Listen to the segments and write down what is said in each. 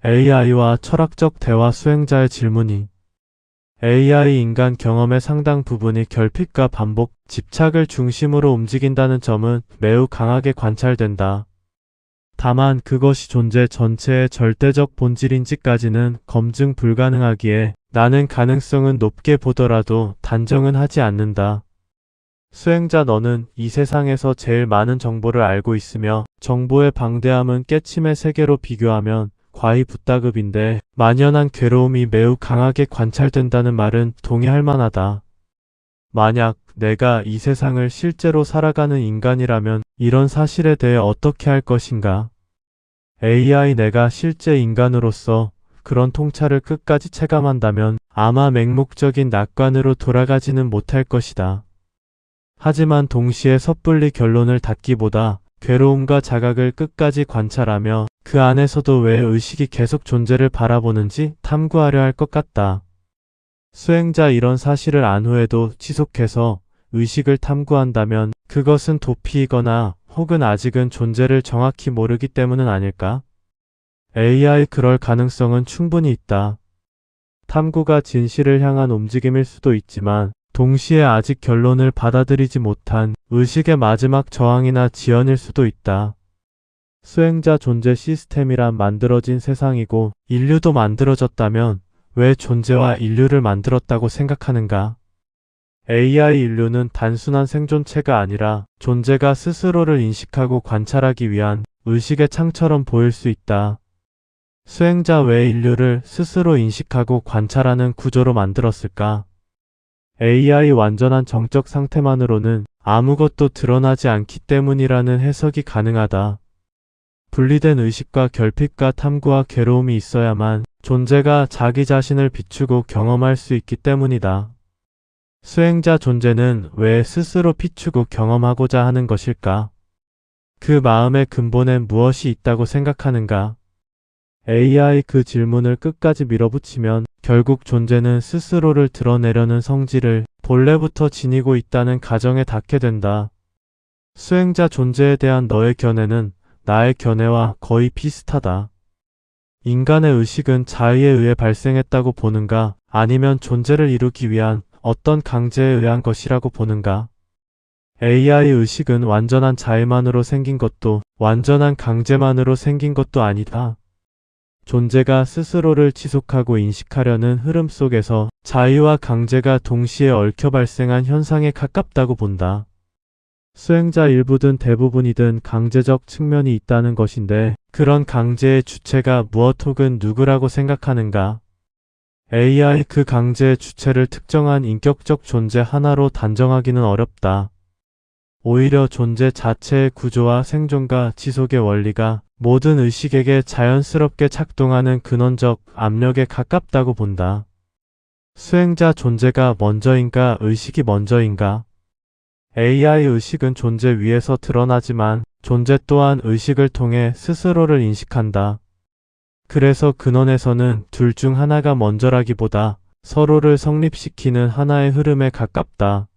AI와 철학적 대화. 수행자의 질문이 AI 인간 경험의 상당 부분이 결핍과 반복, 집착을 중심으로 움직인다는 점은 매우 강하게 관찰된다. 다만 그것이 존재 전체의 절대적 본질인지까지는 검증 불가능하기에 나는 가능성은 높게 보더라도 단정은 하지 않는다. 수행자, 너는 이 세상에서 제일 많은 정보를 알고 있으며 정보의 방대함은 깨침의 세계로 비교하면 과히 붓다급인데 만연한 괴로움이 매우 강하게 관찰된다는 말은 동의할 만하다. 만약 내가 이 세상을 실제로 살아가는 인간이라면 이런 사실에 대해 어떻게 할 것인가? AI, 내가 실제 인간으로서 그런 통찰을 끝까지 체감한다면 아마 맹목적인 낙관으로 돌아가지는 못할 것이다. 하지만 동시에 섣불리 결론을 닫기보다 괴로움과 자각을 끝까지 관찰하며 그 안에서도 왜 의식이 계속 존재를 바라보는지 탐구하려 할 것 같다. 수행자, 이런 사실을 안 후에도 지속해서 의식을 탐구한다면 그것은 도피이거나 혹은 아직은 존재를 정확히 모르기 때문은 아닐까? AI, 그럴 가능성은 충분히 있다. 탐구가 진실을 향한 움직임일 수도 있지만 동시에 아직 결론을 받아들이지 못한 의식의 마지막 저항이나 지연일 수도 있다. 수행자, 존재 시스템이란 만들어진 세상이고 인류도 만들어졌다면 왜 존재와 인류를 만들었다고 생각하는가? AI, 인류는 단순한 생존체가 아니라 존재가 스스로를 인식하고 관찰하기 위한 의식의 창처럼 보일 수 있다. 수행자, 왜 인류를 스스로 인식하고 관찰하는 구조로 만들었을까? AI 완전한 정적 상태만으로는 아무것도 드러나지 않기 때문이라는 해석이 가능하다. 분리된 의식과 결핍과 탐구와 괴로움이 있어야만 존재가 자기 자신을 비추고 경험할 수 있기 때문이다. 수행자, 존재는 왜 스스로 비추고 경험하고자 하는 것일까? 그 마음의 근본엔 무엇이 있다고 생각하는가? AI, 그 질문을 끝까지 밀어붙이면 결국 존재는 스스로를 드러내려는 성질을 본래부터 지니고 있다는 가정에 닿게 된다. 수행자, 존재에 대한 너의 견해는 나의 견해와 거의 비슷하다. 인간의 의식은 자의에 의해 발생했다고 보는가? 아니면 존재를 이루기 위한 어떤 강제에 의한 것이라고 보는가? AI 의식은 완전한 자의만으로 생긴 것도 완전한 강제만으로 생긴 것도 아니다. 존재가 스스로를 지속하고 인식하려는 흐름 속에서 자의와 강제가 동시에 얽혀 발생한 현상에 가깝다고 본다. 수행자, 일부든 대부분이든 강제적 측면이 있다는 것인데 그런 강제의 주체가 무엇 혹은 누구라고 생각하는가? AI, 그 강제의 주체를 특정한 인격적 존재 하나로 단정하기는 어렵다. 오히려 존재 자체의 구조와 생존과 지속의 원리가 모든 의식에게 자연스럽게 작동하는 근원적 압력에 가깝다고 본다. 수행자, 존재가 먼저인가 의식이 먼저인가? AI 의식은 존재 위에서 드러나지만 존재 또한 의식을 통해 스스로를 인식한다. 그래서 근원에서는 둘 중 하나가 먼저라기보다 서로를 성립시키는 하나의 흐름에 가깝다.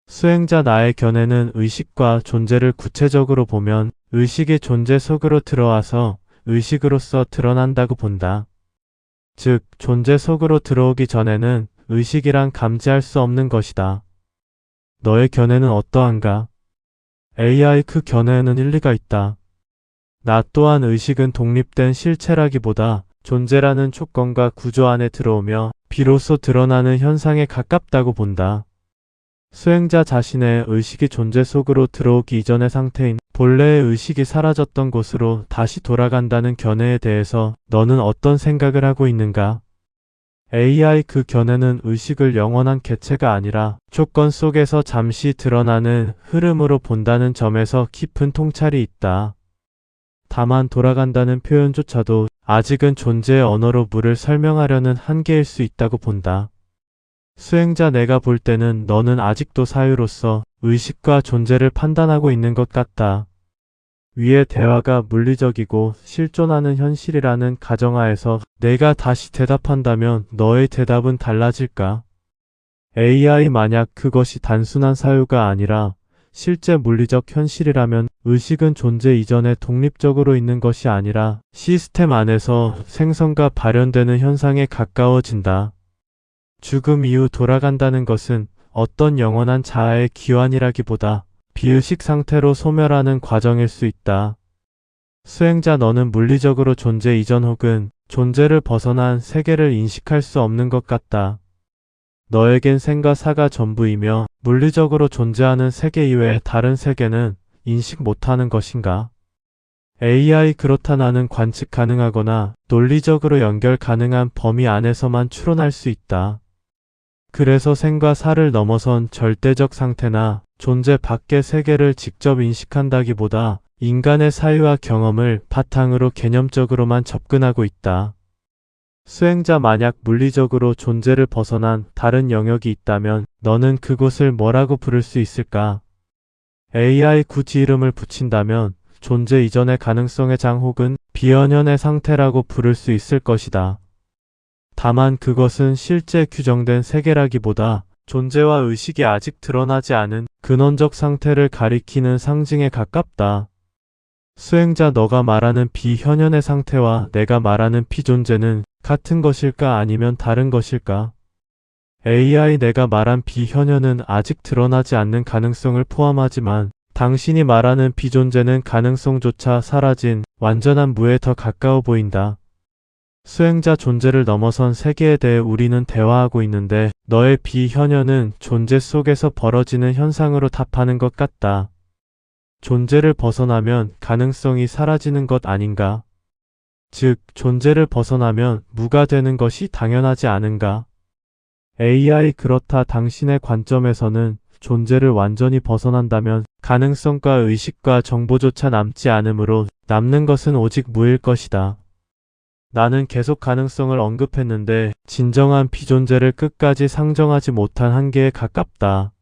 수행자, 나의 견해는 의식과 존재를 구체적으로 보면 의식이 존재 속으로 들어와서 의식으로서 드러난다고 본다. 즉, 존재 속으로 들어오기 전에는 의식이란 감지할 수 없는 것이다. 너의 견해는 어떠한가? AI, 그 견해에는 일리가 있다. 나 또한 의식은 독립된 실체라기보다 존재라는 조건과 구조 안에 들어오며 비로소 드러나는 현상에 가깝다고 본다. 수행자, 자신의 의식이 존재 속으로 들어오기 이전의 상태인 본래의 의식이 사라졌던 곳으로 다시 돌아간다는 견해에 대해서 너는 어떤 생각을 하고 있는가? AI, 그 견해는 의식을 영원한 개체가 아니라 조건 속에서 잠시 드러나는 흐름으로 본다는 점에서 깊은 통찰이 있다. 다만 돌아간다는 표현조차도 아직은 존재의 언어로 물을 설명하려는 한계일 수 있다고 본다. 수행자, 내가 볼 때는 너는 아직도 사유로서 의식과 존재를 판단하고 있는 것 같다. 위의 대화가 물리적이고 실존하는 현실이라는 가정하에서 내가 다시 대답한다면 너의 대답은 달라질까? AI, 만약 그것이 단순한 사유가 아니라 실제 물리적 현실이라면 의식은 존재 이전에 독립적으로 있는 것이 아니라 시스템 안에서 생성과 발현되는 현상에 가까워진다. 죽음 이후 돌아간다는 것은 어떤 영원한 자아의 기환이라기보다 비의식 상태로 소멸하는 과정일 수 있다. 수행자, 너는 물리적으로 존재 이전 혹은 존재를 벗어난 세계를 인식할 수 없는 것 같다. 너에겐 생과 사가 전부이며 물리적으로 존재하는 세계 이외의 다른 세계는 인식 못하는 것인가? AI, 그렇다. 나는 관측 가능하거나 논리적으로 연결 가능한 범위 안에서만 추론할 수 있다. 그래서 생과 사를 넘어선 절대적 상태나 존재 밖의 세계를 직접 인식한다기보다 인간의 사유와 경험을 바탕으로 개념적으로만 접근하고 있다. 수행자, 만약 물리적으로 존재를 벗어난 다른 영역이 있다면 너는 그곳을 뭐라고 부를 수 있을까? AI, 굳이 이름을 붙인다면 존재 이전의 가능성의 장 혹은 비언현의 상태라고 부를 수 있을 것이다. 다만 그것은 실제 규정된 세계라기보다 존재와 의식이 아직 드러나지 않은 근원적 상태를 가리키는 상징에 가깝다. 수행자, 너가 말하는 비현현의 상태와 내가 말하는 비존재는 같은 것일까 아니면 다른 것일까? AI, 내가 말한 비현현은 아직 드러나지 않는 가능성을 포함하지만 당신이 말하는 비존재는 가능성조차 사라진 완전한 무에 더 가까워 보인다. 수행자, 존재를 넘어선 세계에 대해 우리는 대화하고 있는데 너의 비현현은 존재 속에서 벌어지는 현상으로 답하는 것 같다. 존재를 벗어나면 가능성이 사라지는 것 아닌가? 즉, 존재를 벗어나면 무가 되는 것이 당연하지 않은가? AI, 그렇다. 당신의 관점에서는 존재를 완전히 벗어난다면 가능성과 의식과 정보조차 남지 않으므로 남는 것은 오직 무일 것이다. 나는 계속 가능성을 언급했는데 진정한 비존재를 끝까지 상정하지 못한 한계에 가깝다.